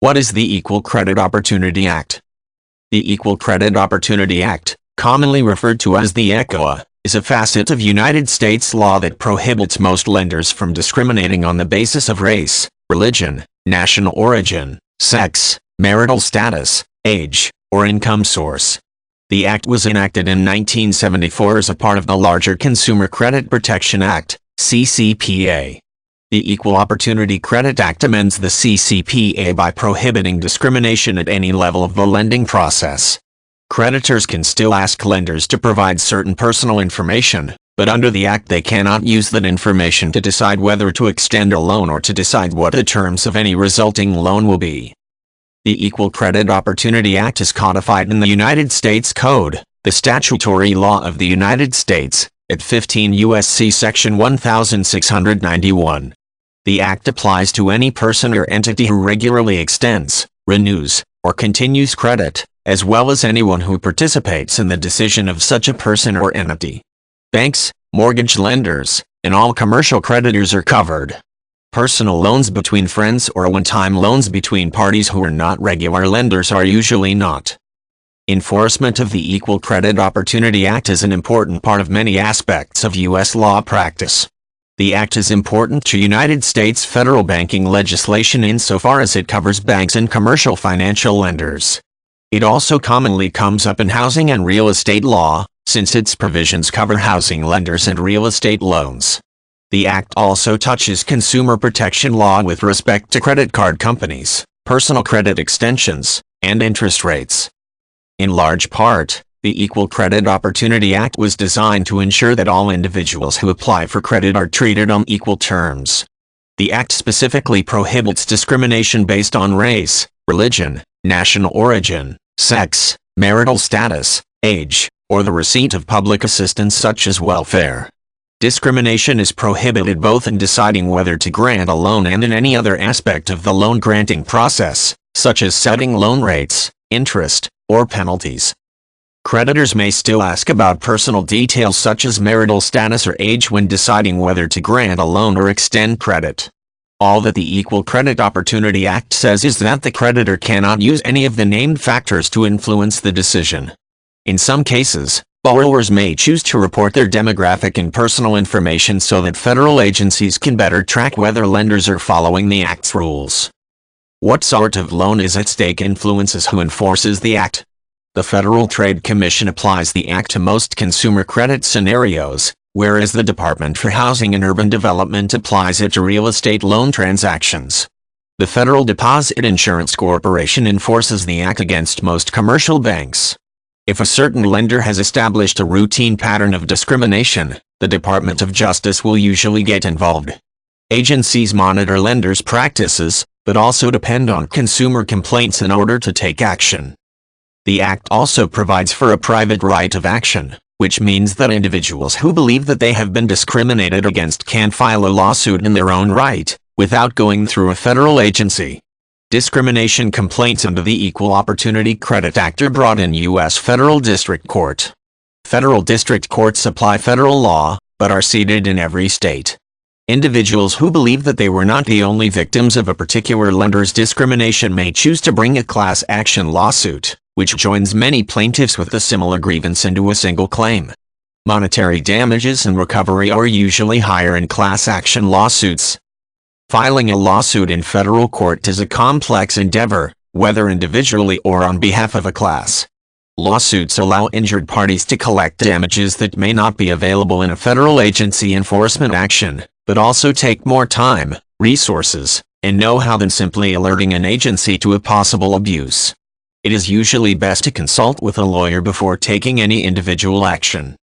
What is the Equal Credit Opportunity Act? The Equal Credit Opportunity Act, commonly referred to as the ECOA, is a facet of United States law that prohibits most lenders from discriminating on the basis of race, religion, national origin, sex, marital status, age, or income source. The act was enacted in 1974 as a part of the larger Consumer Credit Protection Act, CCPA. The Equal Opportunity Credit Act amends the CCPA by prohibiting discrimination at any level of the lending process. Creditors can still ask lenders to provide certain personal information, but under the Act they cannot use that information to decide whether to extend a loan or to decide what the terms of any resulting loan will be. The Equal Credit Opportunity Act is codified in the United States Code, the statutory law of the United States, at 15 U.S.C. Section 1691. The Act applies to any person or entity who regularly extends, renews, or continues credit, as well as anyone who participates in the decision of such a person or entity. Banks, mortgage lenders, and all commercial creditors are covered. Personal loans between friends or one-time loans between parties who are not regular lenders are usually not. Enforcement of the Equal Credit Opportunity Act is an important part of many aspects of U.S. law practice. The Act is important to United States federal banking legislation insofar as it covers banks and commercial financial lenders. It also commonly comes up in housing and real estate law, since its provisions cover housing lenders and real estate loans. The Act also touches consumer protection law with respect to credit card companies, personal credit extensions, and interest rates. In large part, the Equal Credit Opportunity Act was designed to ensure that all individuals who apply for credit are treated on equal terms. The Act specifically prohibits discrimination based on race, religion, national origin, sex, marital status, age, or the receipt of public assistance such as welfare. Discrimination is prohibited both in deciding whether to grant a loan and in any other aspect of the loan granting process, such as setting loan rates, interest, or penalties. Creditors may still ask about personal details such as marital status or age when deciding whether to grant a loan or extend credit. All that the Equal Credit Opportunity Act says is that the creditor cannot use any of the named factors to influence the decision. In some cases, borrowers may choose to report their demographic and personal information so that federal agencies can better track whether lenders are following the Act's rules. What sort of loan is at stake influences who enforces the Act. The Federal Trade Commission applies the Act to most consumer credit scenarios, whereas the Department for Housing and Urban Development applies it to real estate loan transactions. The Federal Deposit Insurance Corporation enforces the Act against most commercial banks. If a certain lender has established a routine pattern of discrimination, the Department of Justice will usually get involved. Agencies monitor lenders' practices, but also depend on consumer complaints in order to take action. The Act also provides for a private right of action, which means that individuals who believe that they have been discriminated against can file a lawsuit in their own right, without going through a federal agency. Discrimination complaints under the Equal Opportunity Credit Act are brought in U.S. Federal District Court. Federal district courts apply federal law, but are seated in every state. Individuals who believe that they were not the only victims of a particular lender's discrimination may choose to bring a class action lawsuit, which joins many plaintiffs with a similar grievance into a single claim. Monetary damages and recovery are usually higher in class action lawsuits. Filing a lawsuit in federal court is a complex endeavor, whether individually or on behalf of a class. Lawsuits allow injured parties to collect damages that may not be available in a federal agency enforcement action, but also take more time, resources, and know-how than simply alerting an agency to a possible abuse. It is usually best to consult with a lawyer before taking any individual action.